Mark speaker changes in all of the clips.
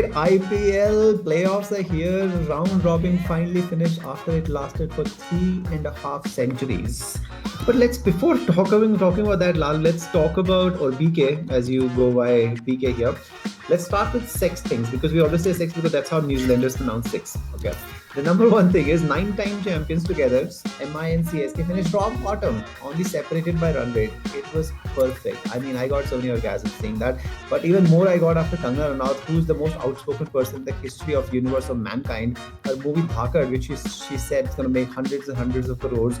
Speaker 1: right, IPL playoffs are here. Round robin finally finished after it lasted for 3.5 centuries. But before talking about that, Lal, let's talk about, or BK, as you go by BK here. Let's start with sex things, because we always say sex because that's how New Zealanders pronounce six. Okay. The number one thing is 9-time champions together. MI and CSK finished rock bottom, only separated by run rate. It was perfect. I mean, I got so many orgasms seeing that. But even more I got after Kangana Ranaut, who's the most outspoken person in the history of universe of mankind. Her movie Dhakkad, which she said is going to make hundreds and hundreds of crores,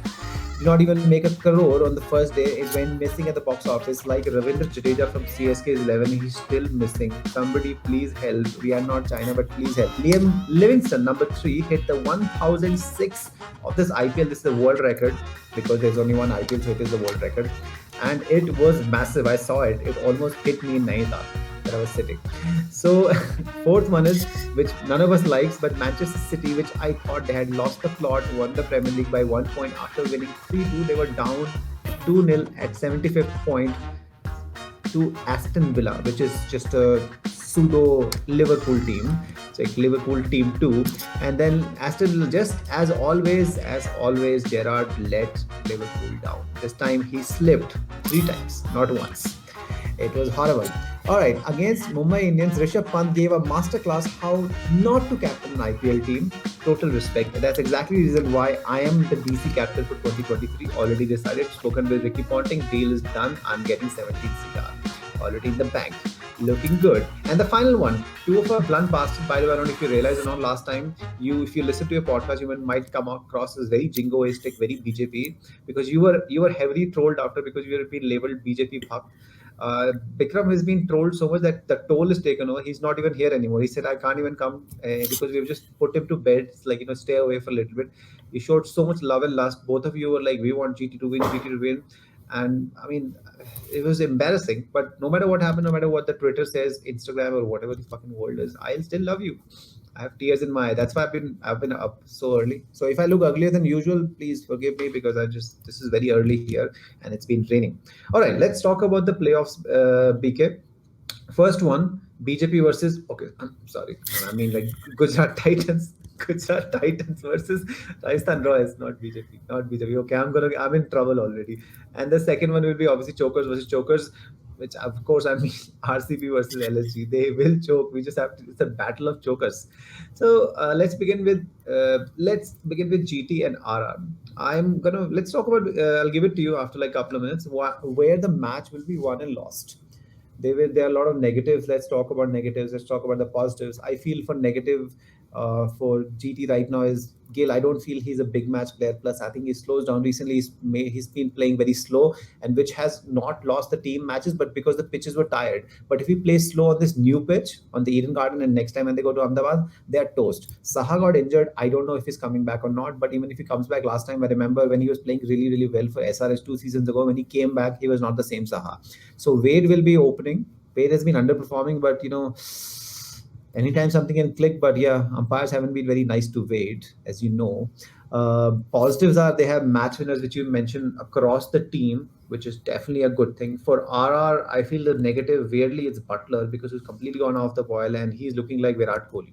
Speaker 1: did not even make a crore on the first day. It went missing at the box office. Like Ravindra Jadeja from CSK 11, he's still missing. Somebody please help. We are not China, but please help. Livingstone, number 3, hit the 1006 of this IPL. This is the world record, because there's only one IPL, so it is the world record. And it was massive. I saw it. It almost hit me in Nainital that I was sitting. So fourth one is, which none of us likes, but Manchester City, which I thought they had lost the plot, won the Premier League by 1 point after winning 3-2. They were down 2-0 at 75th point to Aston Villa, which is just a pseudo Liverpool team. It's like Liverpool team 2. And then Aston Villa, just as always, Gerrard let Liverpool down. This time he slipped 3 times, not once. It was horrible. Alright, against Mumbai Indians, Rishabh Pant gave a masterclass how not to captain an IPL team. Total respect. That's exactly the reason why I am the DC captain for 2023. Already decided, spoken with Ricky Ponting, deal is done. I'm getting 17 CR. Already in the bank. Looking good. And the final one, 2 of our BluntBasterds. By the way, I don't know if you realized or not, last time, if you listen to your podcast, you might come across as very jingoistic, very BJP, because you were heavily trolled after, because you were being labeled BJP-Bhakts. Bikram has been trolled so much that the toll is taken over. He's not even here anymore. He said, I can't even come because we've just put him to bed. It's like, stay away for a little bit. You showed so much love and lust. Both of you were like, we want GT to win. And I mean, it was embarrassing. But no matter what happened, no matter what the Twitter says, Instagram, or whatever the fucking world is, I'll still love you. I have tears in my eye. That's why I've been up so early. So if I look uglier than usual, please forgive me, because this is very early here and it's been raining. All right, let's talk about the playoffs, BK. First one, BJP versus, okay, I'm sorry. I mean, like Gujarat Titans. Gujarat Titans versus Rajasthan Royals, not BJP. Okay, I'm in trouble already. And the second one will be obviously chokers versus chokers, which of course I mean RCB versus LSG. They will choke. We just have to. It's a battle of chokers. So let's begin with GT and RR. Let's talk about. I'll give it to you after like a couple of minutes. Where the match will be won and lost. There are a lot of negatives. Let's talk about negatives. Let's talk about the positives. I feel for negative for GT right now is Gill. I don't feel he's a big match player. Plus, I think he slows down recently. He's been playing very slow, and which has not lost the team matches, but because the pitches were tired. But if he plays slow on this new pitch, on the Eden Garden, and next time when they go to Ahmedabad, they are toast. Saha got injured. I don't know if he's coming back or not, but even if he comes back, last time I remember when he was playing really, really well for SRS 2 seasons ago, when he came back, he was not the same Saha. So Wade will be opening. Wade has been underperforming, but anytime something can click. But yeah, umpires haven't been very nice to Wade, as you know. Positives are they have match winners, which you mentioned across the team, which is definitely a good thing. For RR, I feel the negative, weirdly, it's Butler, because he's completely gone off the boil and he's looking like Virat Kohli,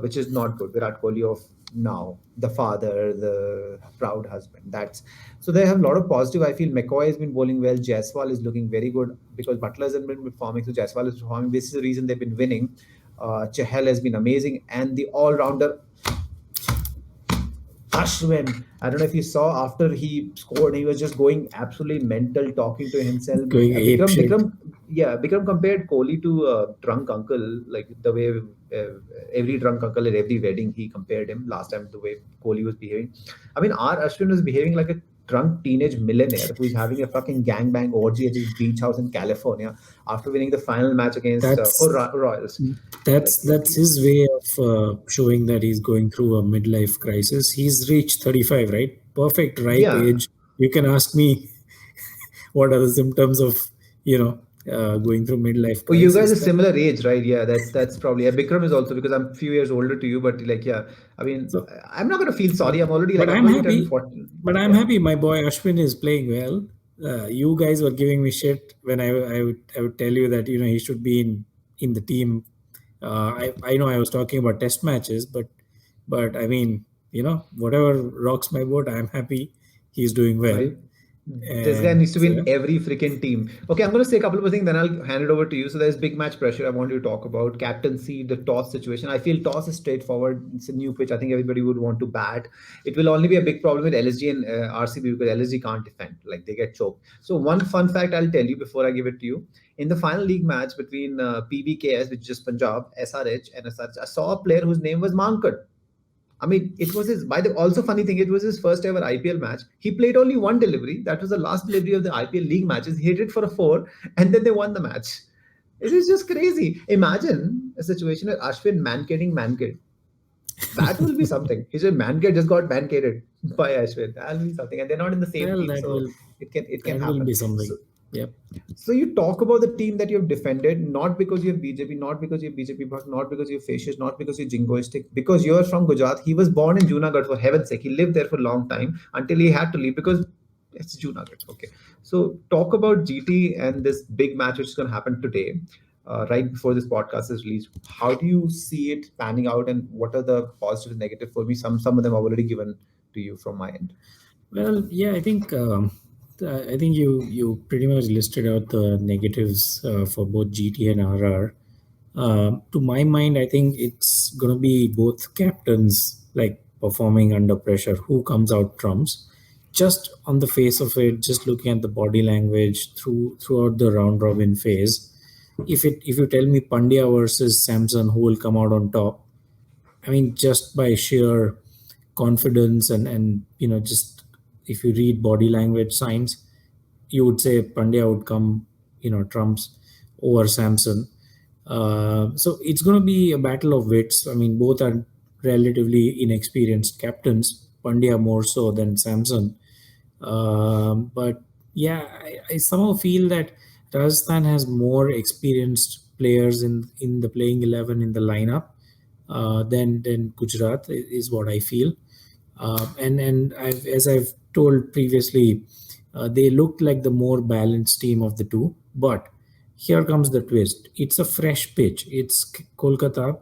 Speaker 1: which is not good. Virat Kohli of now, the father, the proud husband. So they have a lot of positive. I feel McCoy has been bowling well. Jaiswal is looking very good because Butler hasn't been performing, so Jaiswal is performing. This is the reason they've been winning. Chahal has been amazing, and the all-rounder Ashwin. I don't know if you saw after he scored, he was just going absolutely mental, talking to himself. Bikram compared Kohli to a drunk uncle, like the way every drunk uncle at every wedding he compared him last time, the way Kohli was behaving. I mean, Ashwin was behaving like a drunk teenage millionaire who's having a fucking gangbang orgy at his beach house in California after winning the final match against Royals.
Speaker 2: That's his way of showing that he's going through a midlife crisis. He's reached 35, right? Perfect ripe age. You can ask me what are the symptoms of going through midlife crisis.
Speaker 1: Oh, you guys are similar age, right? Yeah, that's probably. Bikram is also, because I'm a few years older to you, but like, yeah, I mean, so, I'm not going to feel sorry. I'm already like,
Speaker 2: I'm happy. But I'm happy. My boy Ashwin is playing well. You guys were giving me shit when I would tell you that he should be in the team I know I was talking about test matches, but I mean, whatever rocks my boat, I'm happy he's doing well.
Speaker 1: Right? This guy
Speaker 2: And
Speaker 1: needs to be
Speaker 2: so, yeah.
Speaker 1: in every freaking team. Okay, I'm going to say a couple of things, then I'll hand it over to you. So there's big match pressure. I want you to talk about captaincy, the toss situation. I feel toss is straightforward. It's a new pitch. I think everybody would want to bat. It will only be a big problem with LSG and RCB because LSG can't defend. Like they get choked. So one fun fact I'll tell you before I give it to you. In the final league match between PBKS, which is just Punjab, SRH, and SRH, I saw a player whose name was Mankad. I mean, it was his. By the also funny thing, it was his first ever IPL match. He played only one delivery. That was the last delivery of the IPL league matches. He hit it for a four, and then they won the match. It is just crazy. Imagine a situation where Ashwin man-kidding man-kid. That will be something. He said man-kid just got man-kidded by Ashwin. That'll be something, and they're not in the same
Speaker 2: Well,
Speaker 1: team, so it can
Speaker 2: that will be
Speaker 1: happen.
Speaker 2: something.
Speaker 1: So
Speaker 2: Yep.
Speaker 1: so you talk about the team that you've defended, not because you're BJP, not because you're BJP-Bhakts, not because you're fascist, not because you're jingoistic, because you're from Gujarat. He was born in Junagadh, for heaven's sake. He lived there for a long time until he had to leave because it's Junagadh. Okay. So talk about GT and this big match which is going to happen today, right before this podcast is released. How do you see it panning out, and what are the positives and negatives for me? Some of them I've already given to you from my end.
Speaker 2: Well, yeah, I think you pretty much listed out the negatives for both GT and RR. To my mind, I think it's gonna be both captains like performing under pressure. Who comes out trumps? Just on the face of it, just looking at the body language throughout the round robin phase. If you tell me Pandya versus Samson, who will come out on top? I mean, just by sheer confidence and just if you read body language signs, you would say Pandya would come, trumps over Samson. So it's going to be a battle of wits. I mean, both are relatively inexperienced captains. Pandya more so than Samson. But yeah, I somehow feel that Rajasthan has more experienced players in the playing 11 in the lineup than Gujarat is what I feel. And as I've told previously, they looked like the more balanced team of the two. But here comes the twist. It's a fresh pitch. It's Kolkata.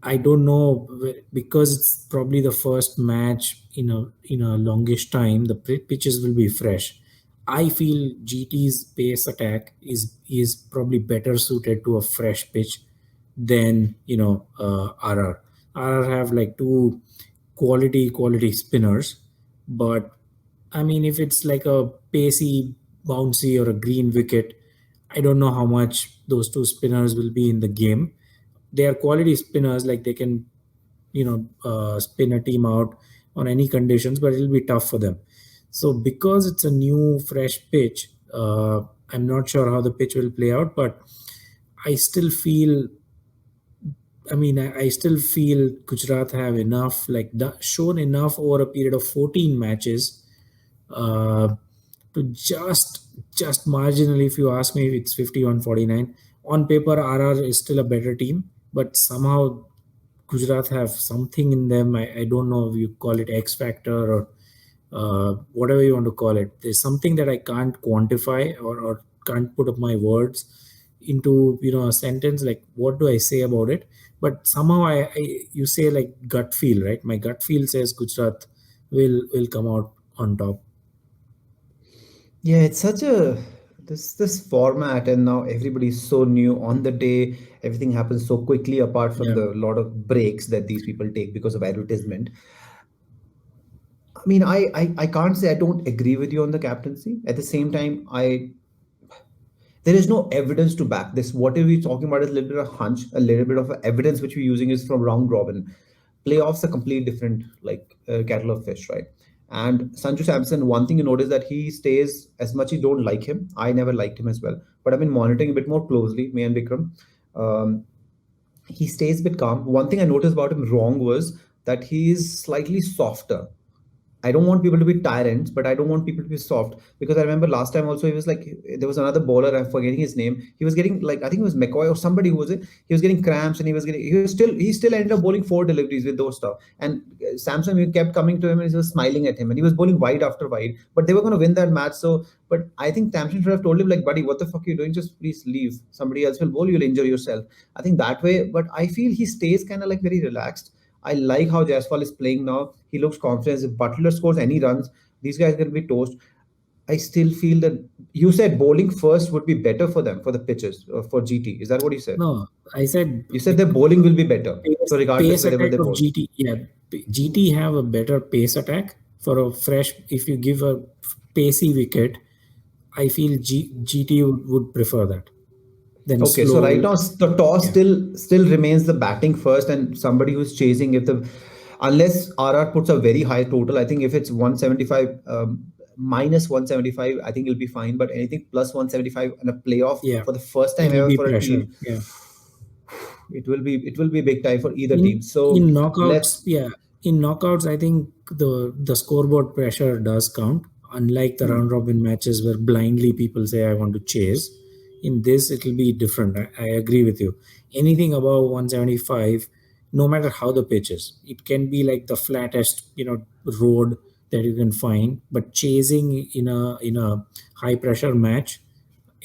Speaker 2: I don't know because it's probably the first match in a longish time. The pitches will be fresh. I feel GT's pace attack is probably better suited to a fresh pitch than RR. RR have like two quality spinners, but I mean if it's like a pacey, bouncy or a green wicket, I don't know how much those two spinners will be in the game. They are quality spinners, like they can spin a team out on any conditions, but it'll be tough for them. So because it's a new fresh pitch, I'm not sure how the pitch will play out, but I still feel I still feel Gujarat have enough, like shown enough over a period of 14 matches to just marginally, if you ask me, it's 51-49. On paper, RR is still a better team, but somehow Gujarat have something in them. I don't know if you call it X factor or whatever you want to call it. There's something that I can't quantify or can't put up my words into a sentence. Like what do I say about it? But somehow you say like gut feel, right? My gut feel says Gujarat will come out on top.
Speaker 1: Yeah, it's such a this format, and now everybody's so new on the day. Everything happens so quickly, apart from
Speaker 2: Yeah.
Speaker 1: the lot of breaks that these people take because of advertisement. I mean, I can't say I don't agree with you on the captaincy. At the same time, there is no evidence to back this. Whatever we're talking about is a little bit of hunch, a little bit of evidence which we're using is from round robin. Playoffs are completely different, like kettle of fish, right? And Sanju Samson, one thing you notice that he stays as much you don't like him. I never liked him as well, but I've been monitoring a bit more closely, me and Bikram. Um, he stays a bit calm. One thing I noticed about him wrong was that he is slightly softer, I don't want people to be tyrants, but I don't want people to be soft. Because I remember last time also, he was like, there was another bowler, I'm forgetting his name. He was getting like, I think it was McCoy or somebody who was it. He was getting cramps, and he still ended up bowling four deliveries with those stuff. And Samson, he kept coming to him, and he was smiling at him, and he was bowling wide after wide. But they were going to win that match. So, but I think Samson should have told him like, buddy, what the fuck are you doing? Just please leave. Somebody else will bowl. You'll injure yourself. I think that way. But I feel he stays kind of like very relaxed. I like how Jaiswal is playing now. He looks confident. If Butler scores any runs, these guys can be toast. I still feel that you said bowling first would be better for them, for the pitches, for GT. Is that what you said?
Speaker 2: No, I said
Speaker 1: You said their bowling will be better. So regardless
Speaker 2: pace
Speaker 1: wherever
Speaker 2: attack
Speaker 1: they
Speaker 2: of
Speaker 1: bowl.
Speaker 2: GT. Yeah, GT have a better pace attack for a fresh. If you give a pacey wicket, I feel GT would prefer that than
Speaker 1: Okay, so right
Speaker 2: slow.
Speaker 1: now the toss
Speaker 2: Yeah,
Speaker 1: still remains the batting first, and somebody who's chasing. If the unless RR puts a very high total, I think if it's 175 minus 175, I think it'll be fine. But anything plus 175 in a playoff
Speaker 2: yeah,
Speaker 1: for the first time
Speaker 2: it'll
Speaker 1: ever
Speaker 2: be
Speaker 1: for a
Speaker 2: pressure.
Speaker 1: team,
Speaker 2: Yeah.
Speaker 1: it will be big time for either
Speaker 2: in
Speaker 1: team.
Speaker 2: in
Speaker 1: So
Speaker 2: knockouts,
Speaker 1: let's.
Speaker 2: yeah, in knockouts, I think the scoreboard pressure does count, unlike the round
Speaker 1: Hmm.
Speaker 2: robin matches where blindly people say I want to chase. In this it will be different. I agree with you. Anything above 175, no matter how the pitch is, it can be like the flattest, road that you can find, but chasing in a high pressure match,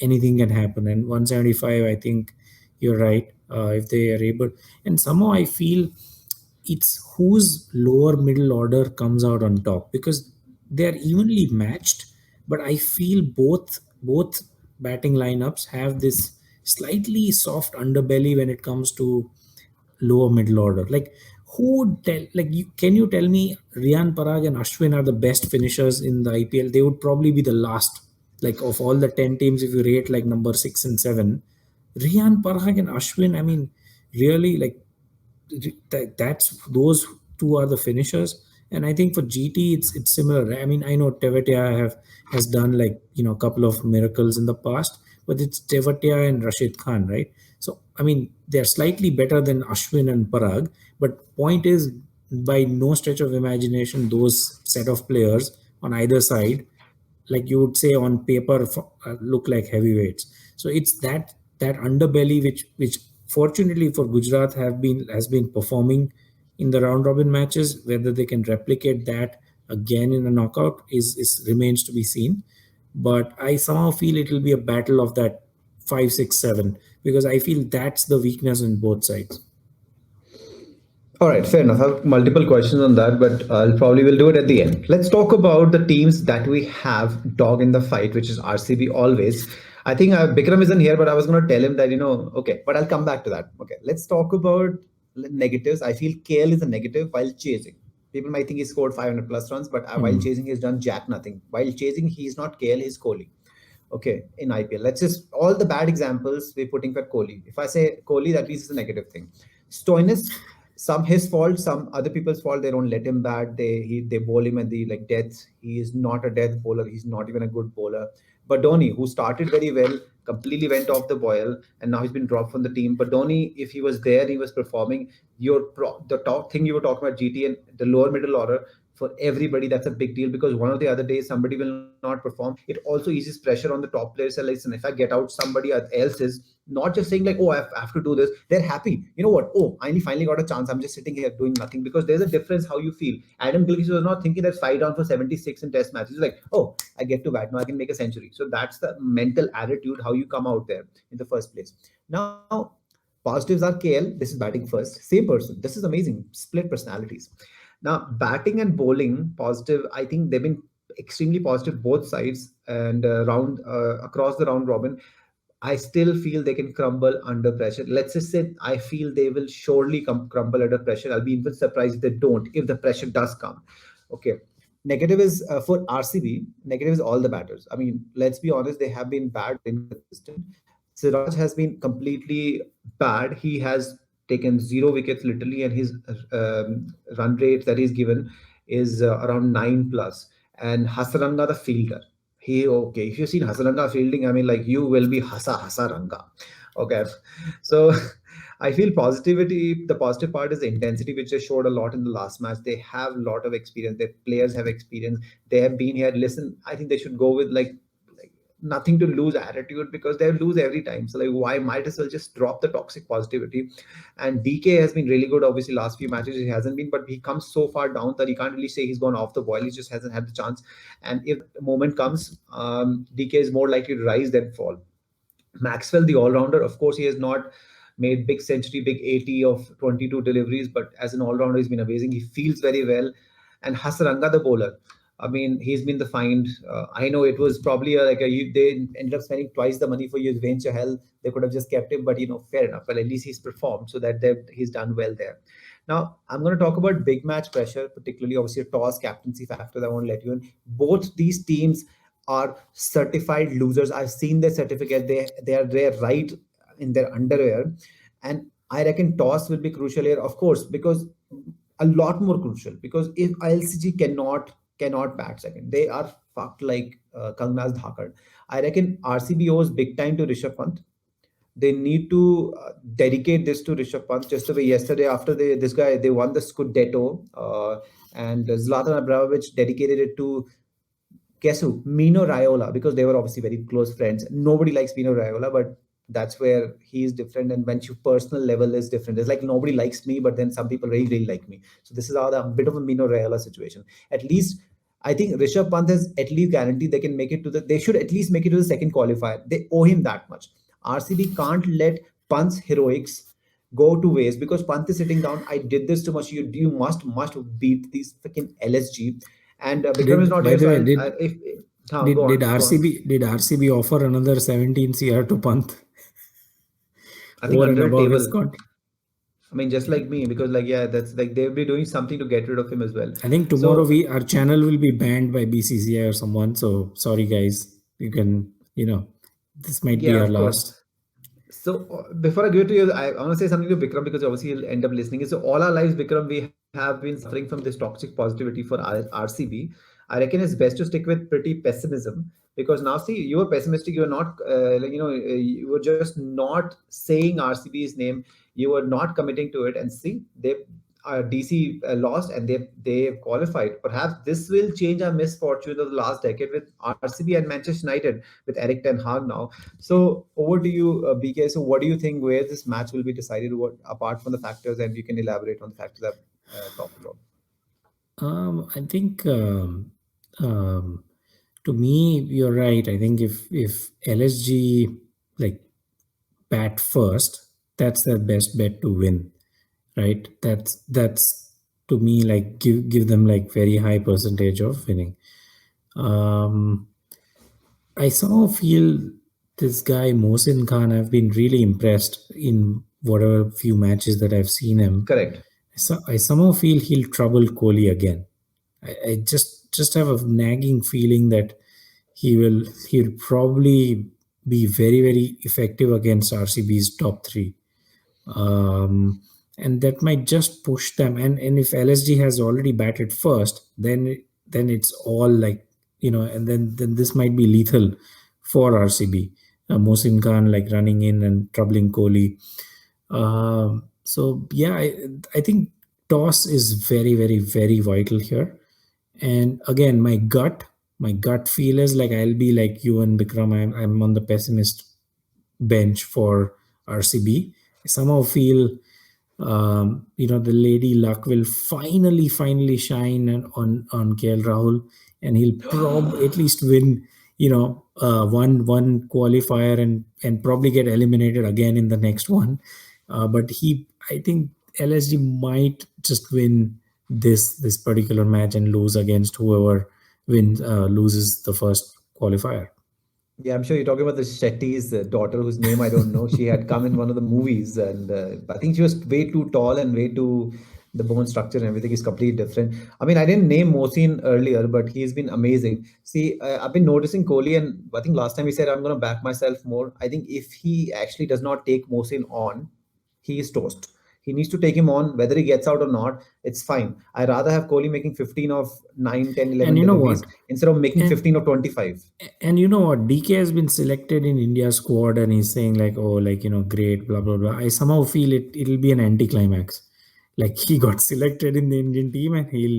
Speaker 2: anything can happen. And 175, I think you're right. If they are able, and somehow I feel it's whose lower middle order comes out on top, because they are evenly matched. But I feel both batting lineups have this slightly soft underbelly when it comes to lower middle order. Like, who would tell? Like, can you tell me Riyan Parag and Ashwin are the best finishers in the IPL? They would probably be the last. Like, of all the 10 teams, if you rate like number 6 and 7, Riyan Parag and Ashwin. I mean, really, like, that's those two are the finishers. And I think for GT it's similar. I mean, I know Tevatia has done, like, a couple of miracles in the past, but it's Tevatia and Rashid Khan, right? So I mean, they're slightly better than Ashwin and Parag, but point is, by no stretch of imagination, those set of players on either side, like you would say on paper, look like heavyweights. So it's that underbelly which fortunately for Gujarat has been performing in the round robin matches. Whether they can replicate that again in a knockout is remains to be seen. But I somehow feel it will be a battle of that 5, 6, 7, because I feel that's the weakness in both sides.
Speaker 1: All right, fair enough. I have multiple questions on that, but I'll probably will do it at the end. Let's talk about the teams that we have dog in the fight, which is RCB always. I think Bikram isn't here, but I was going to tell him that, okay, but I'll come back to that. Okay, let's talk about negatives. I feel KL is a negative while chasing. People might think he scored 500 plus runs, but while
Speaker 2: Hmm.
Speaker 1: chasing, he's done jack nothing. While chasing, he's not KL, he's Kohli. Okay, in IPL. Let's just all the bad examples we're putting for Kohli. If I say Kohli, that means it's a negative thing. Stoinis, some his fault, some other people's fault. They don't let him bat. They bowl him at the like death. He is not a death bowler. He's not even a good bowler. But Dhoni, who started very well, completely went off the boil, and now he's been dropped from the team. But Dhoni, if he was there, he was performing. The top thing you were talking about GT and the lower middle order, for everybody, that's a big deal, because one of the other days somebody will not perform. It also eases pressure on the top players. So listen, if I get out somebody else is not just saying like, oh, I have to do this. They're happy. You know what? Oh, I finally got a chance. I'm just sitting here doing nothing, because there's a difference how you feel. Adam Gilchrist was not thinking that 5 down for 76 in test matches. He's like, oh, I get to bat now. I can make a century. So that's the mental attitude, how you come out there in the first place. Now, positives are KL. This is batting first. Same person. This is amazing. Split personalities. Now, batting and bowling, positive. I think they've been extremely positive both sides, and round across the round robin. I still feel they can crumble under pressure. Let's just say I feel they will surely crumble under pressure. I'll be even surprised if they don't, if the pressure does come. Okay. Negative is for RCB. Negative is all the batters. I mean, let's be honest, they have been bad, inconsistent. Siraj has been completely bad. He has taken 0 wickets literally, and his run rate that he's given is around 9 plus. And Hasaranga, the fielder, okay. If you've seen Hasaranga fielding, I mean, like, you will be Hasa Ranga. Okay, so I feel positivity. The positive part is the intensity, which they showed a lot in the last match. They have a lot of experience. Their players have experience. They have been here. Listen, I think they should go with like nothing to lose attitude because they lose every time. So like, why might as well just drop the toxic positivity? And DK has been really good. Obviously, last few matches he hasn't been, but he comes so far down that you can't really say he's gone off the boil. He just hasn't had the chance. And if the moment comes, DK is more likely to rise than fall. Maxwell, the all-rounder, of course, he has not made big century, big 80 of 22 deliveries, but as an all-rounder, he's been amazing. He feels very well. And Hasaranga, the bowler, I mean, he's been the find. I know it was probably they ended up spending twice the money for Yuzvane Chahal. They could have just kept him, but fair enough. Well, at least he's performed, so that he's done well there. Now, I'm going to talk about big match pressure, particularly obviously a toss captaincy factor that I want to let you in. Both these teams are certified losers. I've seen their certificate. They are there right in their underwear, and I reckon toss will be crucial here, of course, because a lot more crucial. Because if LCG cannot bat second, they are fucked like Kangana's Dhakkad. I reckon RCB owes big time to Rishabh Pant. They need to dedicate this to Rishabh Pant. Just the way yesterday after they won the Scudetto, and Zlatan Ibrahimovic dedicated it to guess who? Mino Raiola, because they were obviously very close friends. Nobody likes Mino Raiola, but that's where he is different. And when your personal level is different, it's like nobody likes me, but then some people really, really like me. So this is how the bit of a Mino Raiola situation. At least I think Rishabh Pant has at least guaranteed they can make it to they should at least make it to the second qualifier. They owe him that much. RCB can't let Pant's heroics go to waste because Pant is sitting down. I did this too much. You must beat these freaking LSG. And Bikram is
Speaker 2: Did
Speaker 1: not
Speaker 2: by
Speaker 1: here,
Speaker 2: the
Speaker 1: so
Speaker 2: way,
Speaker 1: if go
Speaker 2: did
Speaker 1: on, go on.
Speaker 2: RCB offer another 17 CR to Pant
Speaker 1: I think
Speaker 2: over and
Speaker 1: under the
Speaker 2: above his
Speaker 1: table.
Speaker 2: contract?
Speaker 1: I mean, just like me, because like yeah, that's like they'll be doing something to get rid of him as well.
Speaker 2: I think tomorrow
Speaker 1: So
Speaker 2: our channel will be banned by BCCI or someone. So sorry guys, you can this might be
Speaker 1: yeah,
Speaker 2: our
Speaker 1: of course.
Speaker 2: last.
Speaker 1: So before I give it to you, I want to say something to Bikram because obviously he'll end up listening. So all our lives, Bikram, we have been suffering from this toxic positivity for RCB. I reckon it's best to stick with pretty pessimism because now see you were pessimistic. You were not you were just not saying RCB's name. You were not committing to it, and see they DC lost and they qualified. Perhaps this will change our misfortune of the last decade with RCB and Manchester United with Eric Ten Hag now. So over to you, BK. So what do you think where this match will be decided? What apart from the factors, and you can elaborate on the factors I've talked about.
Speaker 2: I think to me you're right. I think if LSG like bat first, that's their best bet to win, right? That's to me like give them like very high percentage of winning. Um, I somehow feel this guy Mohsin Khan. I've been really impressed in whatever few matches that I've seen him.
Speaker 1: Correct.
Speaker 2: So I somehow feel he'll trouble Kohli again. I just have a nagging feeling that he'll probably be very very effective against RCB's top three, um, and that might just push them. And if LSG has already batted first, then it's all like and then this might be lethal for RCB. Mohsin Khan like running in and troubling Kohli. So yeah, I think toss is very very very vital here. And again, my gut feel is like I'll be like you and Bikram. I'm on the pessimist bench for RCB. I somehow feel the lady luck will finally shine on KL Rahul, and he'll at least win one qualifier and probably get eliminated again in the next one. But I think LSG might just win this particular match and lose against whoever loses the first qualifier.
Speaker 1: Yeah, I'm sure you're talking about the Shetty's daughter, whose name I don't know. She had come in one of the movies, and I think she was way too tall and way too. The bone structure and everything is completely different. I mean, I didn't name Mohsin earlier, but he's been amazing. See, I've been noticing Kohli, and I think last time he said I'm going to back myself more. I think if he actually does not take Mohsin on, he is toast. He needs to take him on, whether he gets out or not. It's fine. I rather have Kohli making 15 of 9, 10,
Speaker 2: And
Speaker 1: 11
Speaker 2: you know
Speaker 1: deliveries
Speaker 2: what?
Speaker 1: instead of making
Speaker 2: And
Speaker 1: 15 or 25.
Speaker 2: and you know what? DK has been selected in India squad, and he's saying like, "Oh, like great, blah blah blah." I somehow feel it'll be an anticlimax. Like he got selected in the Indian team, and he'll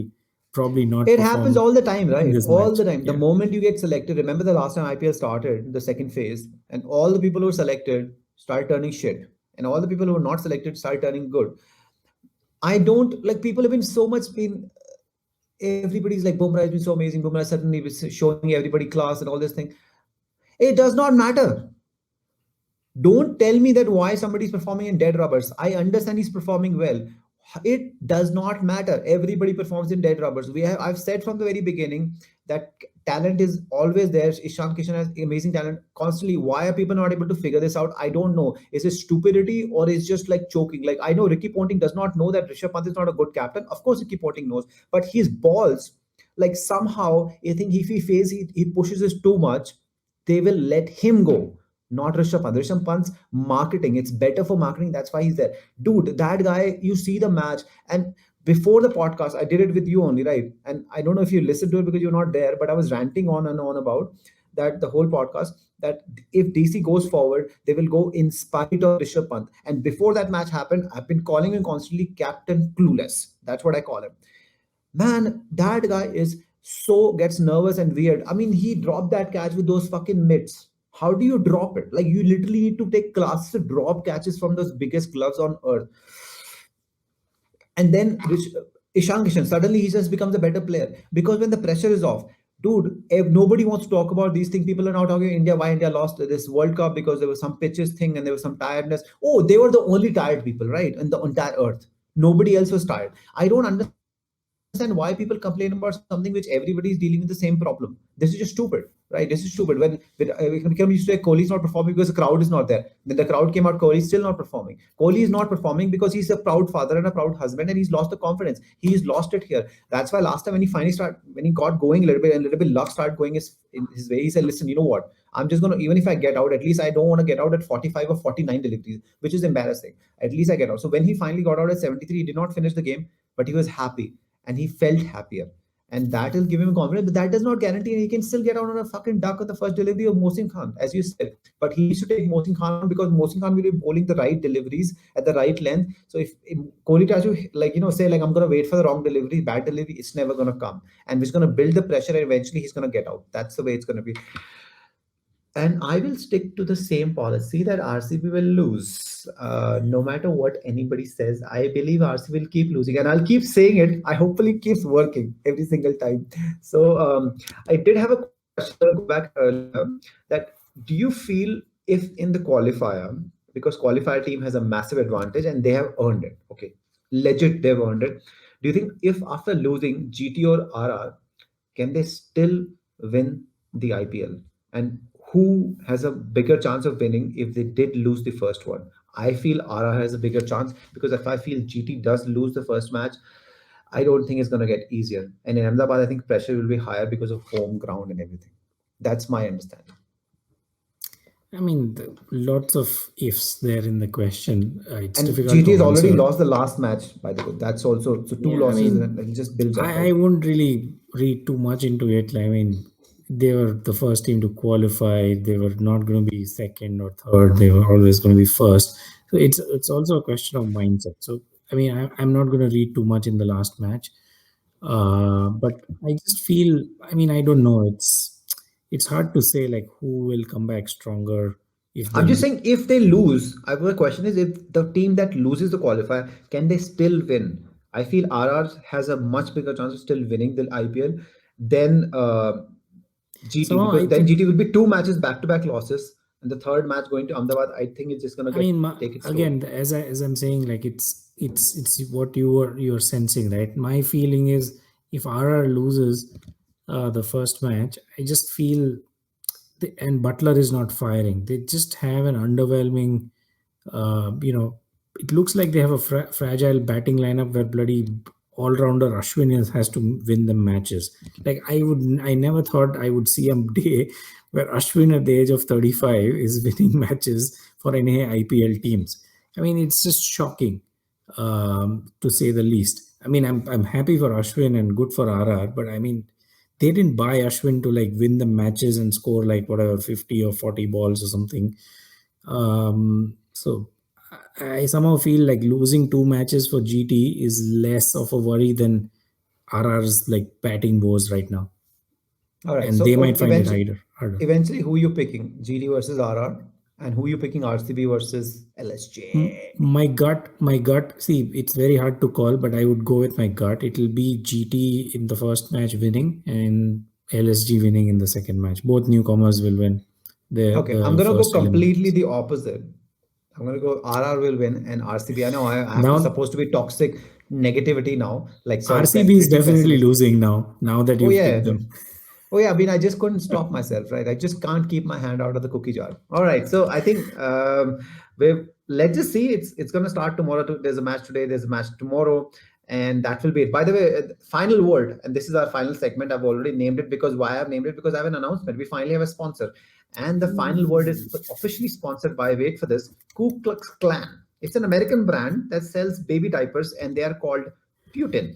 Speaker 2: probably not
Speaker 1: It happens
Speaker 2: perform
Speaker 1: all the time,
Speaker 2: in
Speaker 1: right?
Speaker 2: this
Speaker 1: All
Speaker 2: match.
Speaker 1: the time. The
Speaker 2: Yeah.
Speaker 1: moment you get selected, remember the last time IPL started, the second phase, and all the people who were selected start turning shit. And all the people who were not selected start turning good. I don't like people have been so much been everybody's like Bumrah has been so amazing. Bumrah suddenly was showing everybody class and all this thing. It does not matter. Don't tell me that why somebody's performing in dead rubbers. I understand he's performing well. It does not matter. Everybody performs in dead rubbers. I've said from the very beginning that talent is always there. Ishan Kishan has amazing talent constantly. Why are people not able to figure this out? I don't know. Is it stupidity or is just like choking? Like I know Ricky Ponting does not know that Rishabh Pant is not a good captain. Of course, Ricky Ponting knows, but his balls, like somehow, I think if he pushes it too much, they will let him go, not Rishabh Pant. Rishabh Pant's marketing, it's better for marketing. That's why he's there. Dude, that guy, you see the match. And before the podcast, I did it with you only, right? And I don't know if you listened to it because you're not there, but I was ranting on and on about that the whole podcast. That if DC goes forward, they will go in spite of Rishabh Pant. And before that match happened, I've been calling him constantly Captain Clueless. That's what I call him. Man, that guy is so gets nervous and weird. I mean, he dropped that catch with those fucking mitts. How do you drop it? Like you literally need to take classes to drop catches from those biggest gloves on earth. And then Ishan Kishan, suddenly he just becomes a better player because when the pressure is off, dude, if nobody wants to talk about these things, people are now talking India, why India lost this World Cup because there was some pitches thing and there was some tiredness. Oh, they were the only tired people, right? In the entire earth. Nobody else was tired. I don't understand why people complain about something which everybody is dealing with the same problem. This is just stupid, right? This is stupid. When Vikram used to say Kohli is not performing because the crowd is not there. Then the crowd came out, Kohli is still not performing. Kohli is not performing because he's a proud father and a proud husband and he's lost the confidence. He's lost it here. That's why last time when he got going a little bit, luck started going in his way. He said, "Listen, you know what? I'm just gonna even if I get out, at least I don't want to get out at 45 or 49 deliveries, which is embarrassing. At least I get out." So when he finally got out at 73, he did not finish the game, but he was happy and he felt happier. And that will give him confidence, but that does not guarantee he can still get out on a fucking duck on the first delivery of Mohsin Khan, as you said. But he needs to take Mohsin Khan on because Mohsin Khan will be bowling the right deliveries at the right length. So if Kohli tries to say like I'm gonna wait for the wrong delivery, bad delivery, it's never gonna come. And it's gonna build the pressure and eventually he's gonna get out. That's the way it's gonna be. And I will stick to the same policy that RCB will lose. No matter what anybody says, I believe RCB will keep losing. And I'll keep saying it. I hopefully it keeps working every single time. So I did have a question. I'll go back earlier. That do you feel if in the qualifier, because qualifier team has a massive advantage and they have earned it, okay, legit, they've earned it. Do you think if after losing GT or RR, can they still win the IPL? And who has a bigger chance of winning if they did lose the first one? I feel RR has a bigger chance because if I feel GT does lose the first match, I don't think it's going to get easier. And in Ahmedabad, I think pressure will be higher because of home ground and everything. That's my understanding.
Speaker 2: I mean, lots of ifs there in the question. It's
Speaker 1: And
Speaker 2: difficult
Speaker 1: GT has
Speaker 2: to
Speaker 1: already
Speaker 2: answer.
Speaker 1: lost the last match, by the way. That's also so two
Speaker 2: Yeah, I
Speaker 1: losses
Speaker 2: mean,
Speaker 1: and it just builds up,
Speaker 2: I
Speaker 1: right?
Speaker 2: wouldn't really read too much into it. I mean, they were the first team to qualify. They were not going to be second or third. They were always going to be first. So it's also a question of mindset. So I mean, I'm not going to read too much in the last match. But I just feel. I mean, I don't know. It's hard to say like who will come back stronger if they
Speaker 1: I'm just
Speaker 2: lose.
Speaker 1: saying if they lose, I have a question is if the team that loses the qualifier, can they still win? I feel RR has a much bigger chance of still winning the IPL than GT
Speaker 2: So
Speaker 1: because
Speaker 2: I
Speaker 1: then
Speaker 2: think.
Speaker 1: GT will be two matches back to back losses and the third match going to Ahmedabad. I think it's just gonna
Speaker 2: I
Speaker 1: get
Speaker 2: mean,
Speaker 1: take it slow.
Speaker 2: again, as I'm saying, like it's what you're sensing, right? My feeling is if RR loses the first match, I just feel and Butler is not firing. They just have an underwhelming. It looks like they have a fragile batting lineup where bloody all-rounder Ashwin has to win the matches. Like I never thought I would see a day where Ashwin at the age of 35 is winning matches for any IPL teams. I mean, it's just shocking. to say the least. I mean, I'm happy for Ashwin and good for RR, but I mean, they didn't buy Ashwin to like win the matches and score like whatever 50 or 40 balls or something. So I somehow feel like losing 2 matches for GT is less of a worry than RR's like batting woes right now,
Speaker 1: All right.
Speaker 2: and
Speaker 1: So
Speaker 2: they might find it
Speaker 1: eventually,
Speaker 2: harder.
Speaker 1: who you picking? GD versus RR, and who you picking? RCB versus LSG.
Speaker 2: My gut. See, it's very hard to call, but I would go with my gut. It'll be GT in the first match winning and LSG winning in the second match. Both newcomers will win
Speaker 1: Okay, I'm
Speaker 2: the
Speaker 1: gonna go
Speaker 2: first
Speaker 1: completely
Speaker 2: eliminations.
Speaker 1: the opposite. I'm gonna go RR will win and RCB. I know I have to
Speaker 2: Now,
Speaker 1: supposed to be toxic negativity now. Like sorry,
Speaker 2: RCB is
Speaker 1: pretty
Speaker 2: definitely
Speaker 1: pessimist.
Speaker 2: losing now. Now that
Speaker 1: Oh
Speaker 2: you've
Speaker 1: yeah,
Speaker 2: picked them.
Speaker 1: oh yeah. I mean, I just couldn't stop myself, right? I just can't keep my hand out of the cookie jar. All right, so I think we let's just see. It's gonna start tomorrow. There's a match today. There's a match tomorrow, and that will be it. By the way, final word, and this is our final segment. I've already named it because why I've named it because I have an announcement. We finally have a sponsor, and the final word is officially sponsored by. Wait for this. Ku Klux Klan. It's an American brand that sells baby diapers, and they are called Putin.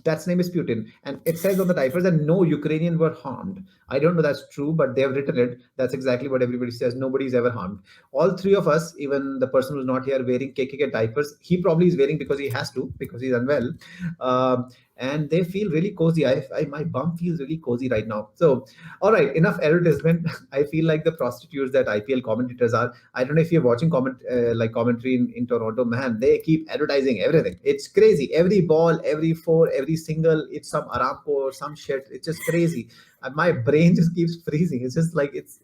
Speaker 1: That's name is Putin, and it says on the diapers that no Ukrainian were harmed. I don't know that's true, but they have written it. That's exactly what everybody says. Nobody's ever harmed. All three of us, even the person who's not here wearing KKK diapers, he probably is wearing because he has to because he's unwell, um, and they feel really cozy. My bum feels really cozy right now. So, all right, enough advertisement. I feel like the prostitutes that IPL commentators are. I don't know if you're watching commentary in Toronto. Man, they keep advertising everything. It's crazy. Every ball, every four, every single. It's some Aramco or some shit. It's just crazy. My brain just keeps freezing. It's just like it's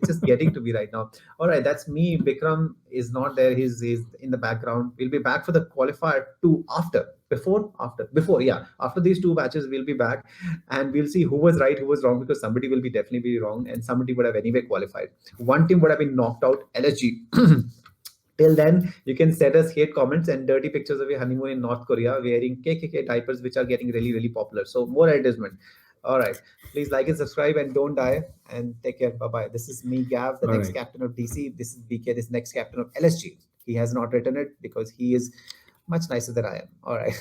Speaker 1: just getting to me right now. All right, that's me. Bikram is not there. He's in the background. We'll be back for the qualifier two after. Before, yeah. After these two matches, we'll be back and we'll see who was right, who was wrong, because somebody will be definitely be wrong and somebody would have anyway qualified. One team would have been knocked out, LSG. Till then, you can send us hate comments and dirty pictures of your honeymoon in North Korea wearing KKK diapers, which are getting really, really popular. So, more advertisement. All right. Please like and subscribe and don't die. And take care. Bye bye. This is me, Gav, the
Speaker 2: All
Speaker 1: next
Speaker 2: right.
Speaker 1: captain of DC. This is BK, this next captain of LSG. He has not written it because he is much nicer than I am. All right.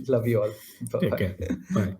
Speaker 1: Love you all. Bye
Speaker 2: Take care.
Speaker 1: bye.
Speaker 2: Bye.